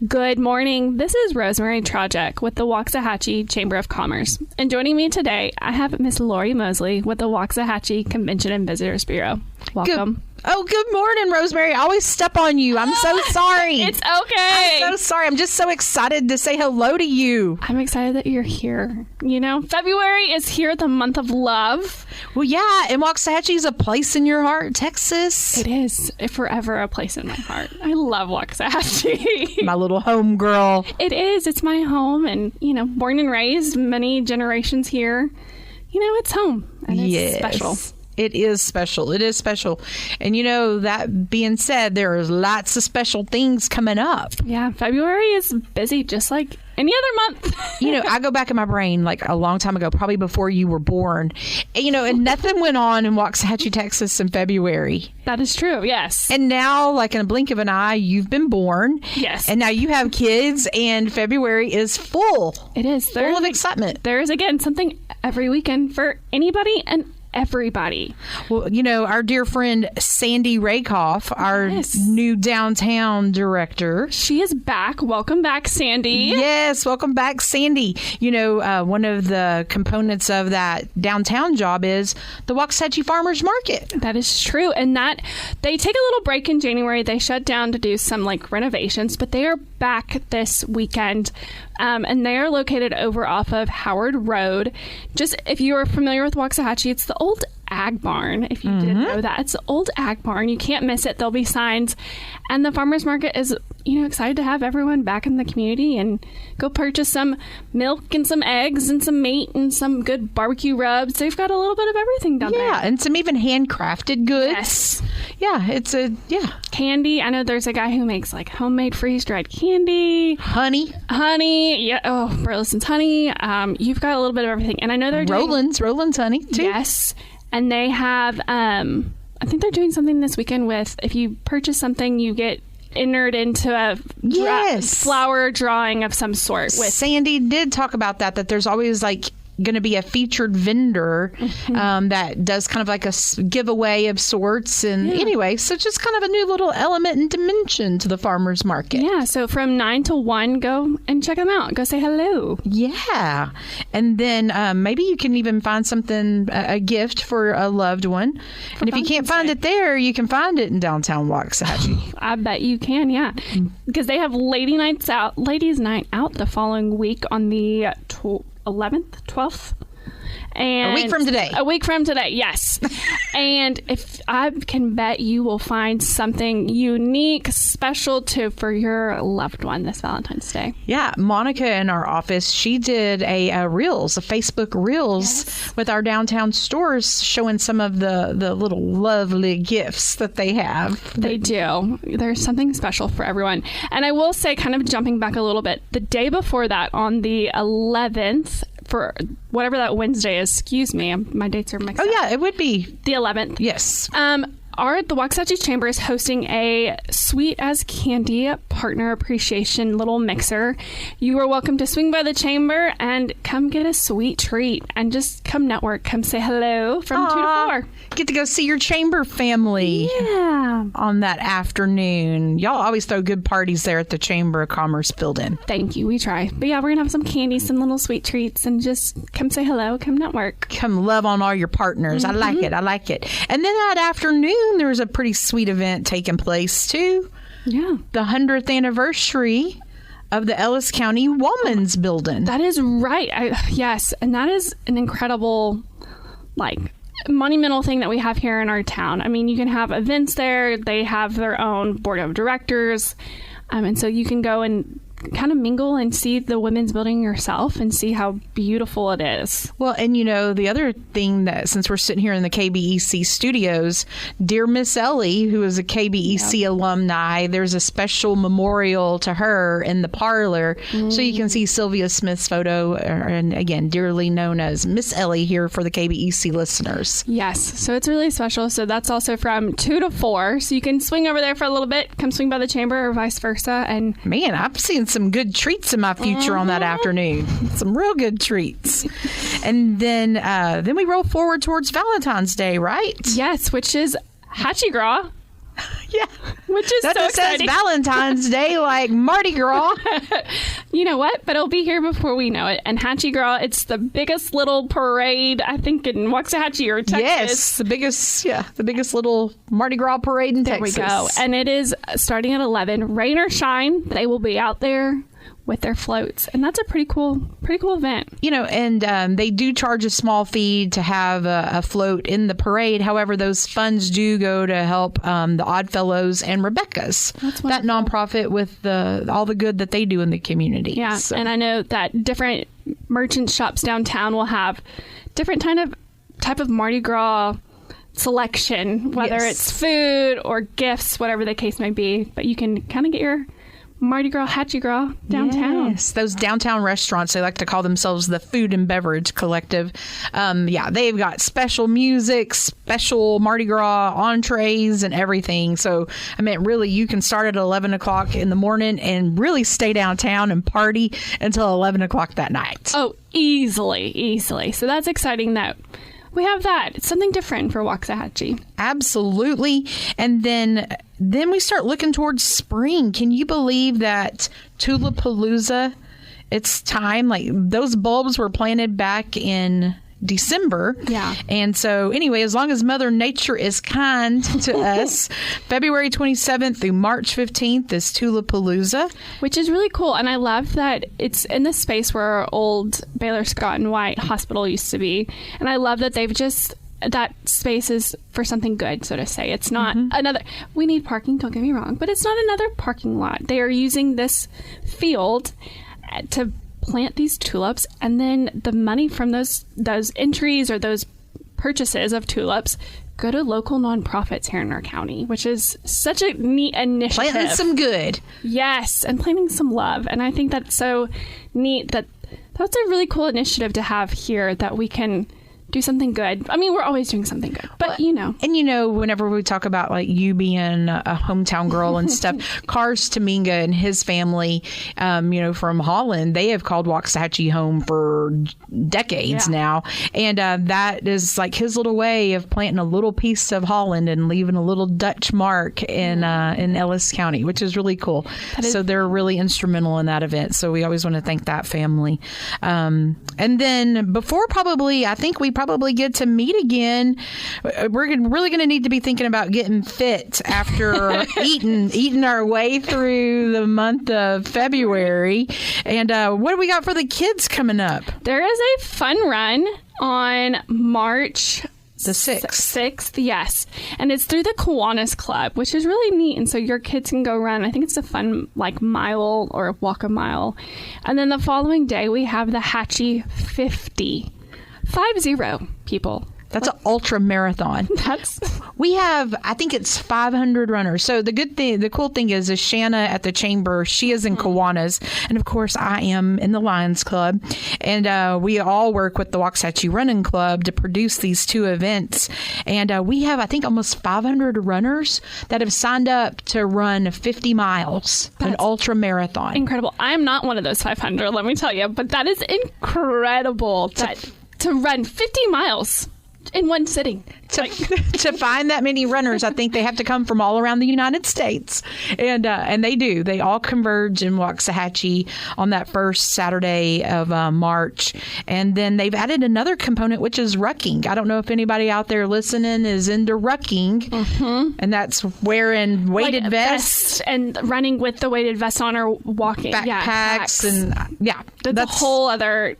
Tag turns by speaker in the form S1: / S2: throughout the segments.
S1: Good morning. This is Rosemary Trojacek with the Waxahachie Chamber of Commerce. And joining me today, I have Miss Laurie Mosley with the Waxahachie Convention and Visitors Bureau. Welcome.
S2: Good morning, Rosemary. I always step on you. I'm so sorry.
S1: It's okay.
S2: I'm so sorry. I'm just so excited to say hello to you.
S1: I'm excited that you're here. You know, February is here, the month of love.
S2: Well, yeah, and Waxahachie is a place in your heart, Texas.
S1: It is forever a place in my heart. I love Waxahachie.
S2: My little home girl.
S1: It is. It's my home, and, you know, born and raised, many generations here. You know, it's home, and it's special.
S2: It is special. It is special. And, you know, that being said, there are lots of special things coming up.
S1: Yeah, February is busy just like any other month.
S2: You know, I go back in my brain like a long time ago, probably before you were born. And, you know, and nothing went on in Waxahachie, Texas in February.
S1: That is true, yes.
S2: And now, like in a blink of an eye, you've been born.
S1: Yes.
S2: And now you have kids, and February is full.
S1: It is.
S2: Full of excitement.
S1: There is, again, something every weekend for anybody and everybody.
S2: Well, you know, our dear friend Sandy Rakoff, our new downtown director.
S1: She is back. Welcome back, Sandy.
S2: Yes, welcome back, Sandy. You know, one of the components of that downtown job is the Waxahachie Farmers Market.
S1: That is true. And that they take a little break in January. They shut down to do some like renovations, but they are back this weekend. And they are located over off of Howard Road. Just if you are familiar with Waxahachie, it's the old ag barn. If you didn't know that, it's the old ag barn. You can't miss it. There'll be signs. And the farmers market is, you know, excited to have everyone back in the community and go purchase some milk and some eggs and some meat and some good barbecue rubs. They've got a little bit of everything down there.
S2: Yeah, and some even handcrafted goods.
S1: Yes.
S2: Yeah, it's
S1: candy. I know there's a guy who makes like homemade freeze-dried candy.
S2: Honey.
S1: Yeah. Oh, Burleson's honey. You've got a little bit of everything. And I know they're doing
S2: Roland's honey too.
S1: Yes. And they have, I think they're doing something this weekend with, if you purchase something, you get entered into a flower drawing of some sort.
S2: Sandy did talk about that there's always like going to be a featured vendor that does kind of like a giveaway of sorts. And anyway, so just kind of a new little element and dimension to the farmers market.
S1: Yeah. So from 9 to 1, go and check them out. Go say hello.
S2: Yeah. And then maybe you can even find something, a gift for a loved one. And if you can't find it there, you can find it in downtown Waxahachie.
S1: I bet you can. Yeah. Because they have ladies' night out the following week on the 11th, 12th. And
S2: a week from today,
S1: yes. And if I can bet you will find something unique, special for your loved one this Valentine's Day.
S2: Yeah, Monica in our office, she did a Facebook Reels with our downtown stores showing some of the little lovely gifts that they have.
S1: They do. There's something special for everyone. And I will say, kind of jumping back a little bit, the day before that, on the 11th, for whatever that Wednesday is, excuse me, my dates are mixed up.
S2: Oh, yeah, it would be.
S1: The 11th.
S2: Yes.
S1: The Waxahachie Chamber is hosting a Sweet as Candy partner appreciation little mixer. You are welcome to swing by the chamber and come get a sweet treat and just come network. Come say hello from 2 to 4.
S2: Get to go see your chamber family on that afternoon. Y'all always throw good parties there at the Chamber of Commerce building.
S1: Thank you. We try. But yeah, we're going to have some candy, some little sweet treats, and just come say hello. Come network.
S2: Come love on all your partners. I like it. And then that afternoon, there was a pretty sweet event taking place too.
S1: Yeah.
S2: The 100th anniversary of the Ellis County Woman's Building.
S1: That is right. Yes. And that is an incredible, monumental thing that we have here in our town. I mean, you can have events there. They have their own board of directors. And so you can go and kind of mingle and see the women's building yourself and see how beautiful it is.
S2: Well, and you know, the other thing that, since we're sitting here in the KBEC studios, dear Miss Ellie, who is a KBEC alumni, there's a special memorial to her in the parlor. So you can see Sylvia Smith's photo, and again, dearly known as Miss Ellie here for the KBEC listeners.
S1: Yes. So it's really special. So that's also from 2 to 4. So you can swing over there for a little bit, come swing by the chamber or vice versa. And
S2: man, I'm seeing some good treats in my future on that afternoon. Some real good treats. And then we roll forward towards Valentine's Day, right?
S1: Yes, which is Hachie Gras.
S2: Yeah.
S1: Which is
S2: that
S1: so
S2: just says
S1: exciting.
S2: Valentine's Day, like Mardi Gras.
S1: You know what? But it'll be here before we know it. And Hachie Gras, it's the biggest little parade, I think, in Waxahachie or Texas.
S2: Yes, the biggest little Mardi Gras parade in Texas.
S1: There we go. And it is starting at 11. Rain or shine, they will be out there with their floats, and that's a pretty cool event.
S2: You know, and they do charge a small fee to have a float in the parade. However, those funds do go to help the Oddfellows and Rebecca's, that nonprofit, with all the good that they do in the community.
S1: Yeah,
S2: so.
S1: And I know that different merchant shops downtown will have different type of Mardi Gras selection, whether it's food or gifts, whatever the case may be. But you can kind of get your Mardi Gras, Hachie Gras downtown.
S2: Yes, those downtown restaurants, they like to call themselves the Food and Beverage Collective. They've got special music, special Mardi Gras entrees and everything. So, I mean, really, you can start at 11 o'clock in the morning and really stay downtown and party until 11 o'clock that night.
S1: Oh, easily. So that's exciting that we have that. It's something different for Waxahachie.
S2: Absolutely. And then we start looking towards spring. Can you believe that Tulipalooza, it's time? Like, those bulbs were planted back in December.
S1: Yeah.
S2: And so anyway, as long as Mother Nature is kind to us, February 27th through March 15th is Tulipalooza.
S1: Which is really cool. And I love that it's in the space where our old Baylor Scott and White Hospital used to be. And I love that that space is for something good, so to say. It's not we need parking, don't get me wrong, but it's not another parking lot. They are using this field to plant these tulips, and then the money from those entries or those purchases of tulips go to local nonprofits here in our county, which is such a neat initiative.
S2: Planting some good.
S1: Yes, and planting some love. And I think that's so neat that's a really cool initiative to have here, that we can do something good. I mean, we're always doing something good, but
S2: And whenever we talk about like you being a hometown girl and stuff, Cars Tominga and his family, from Holland, they have called Waxahachie home for decades now. And that is like his little way of planting a little piece of Holland and leaving a little Dutch mark in Ellis County, which is really cool. So they're really instrumental in that event. So we always want to thank that family. And then before I think we probably get to meet again, we're really going to need to be thinking about getting fit after eating our way through the month of February. And what do we got for the kids coming up?
S1: There is a fun run on March
S2: the 6th.
S1: Yes. And it's through the Kiwanis Club, which is really neat. And so your kids can go run. I think it's a fun mile or walk a mile. And then the following day we have the Hachie 50 people.
S2: That's an ultra marathon. We have, I think it's 500 runners. So the cool thing is Shanna at the chamber, she is in Kiwanis, and of course I am in the Lions Club, and we all work with the Waxahachie Running Club to produce these two events. And we have, I think, almost 500 runners that have signed up to run 50 miles, an ultra marathon.
S1: Incredible. I'm not one of those 500, let me tell you, but that is incredible to run 50 miles in one sitting.
S2: To find that many runners, I think they have to come from all around the United States. And they do. They all converge in Waxahachie on that first Saturday of March. And then they've added another component, which is rucking. I don't know if anybody out there listening is into rucking. Mm-hmm. And that's wearing weighted vests.
S1: And running with the weighted vest on, or walking.
S2: Backpacks.
S1: That's a whole other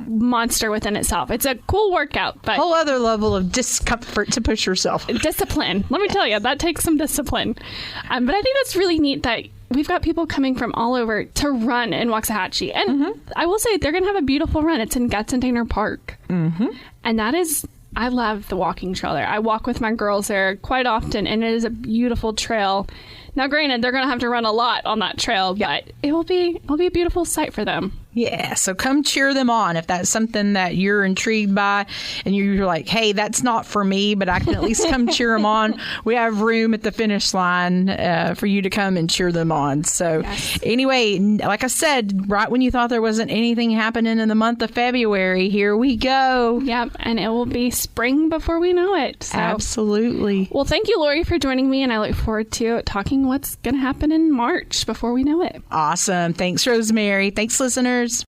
S1: monster within itself. It's a cool workout. But
S2: whole other level of discomfort to push yourself.
S1: Discipline. Let me tell you, that takes some discipline. But I think that's really neat that we've got people coming from all over to run in Waxahachie. And I will say, they're going to have a beautiful run. It's in Gatzendainer Park. Mm-hmm. And I love the walking trail there. I walk with my girls there quite often, and it is a beautiful trail. Now, granted, they're going to have to run a lot on that trail, but it will be a beautiful sight for them.
S2: Yeah, so come cheer them on if that's something that you're intrigued by and you're like, hey, that's not for me, but I can at least come cheer them on. We have room at the finish line for you to come and cheer them on. So anyway, like I said, right when you thought there wasn't anything happening in the month of February, here we go.
S1: Yep, and it will be spring before we know it. So.
S2: Absolutely.
S1: Well, thank you, Laurie, for joining me, and I look forward to talking what's going to happen in March before we know it.
S2: Awesome. Thanks, Rosemary. Thanks, listeners.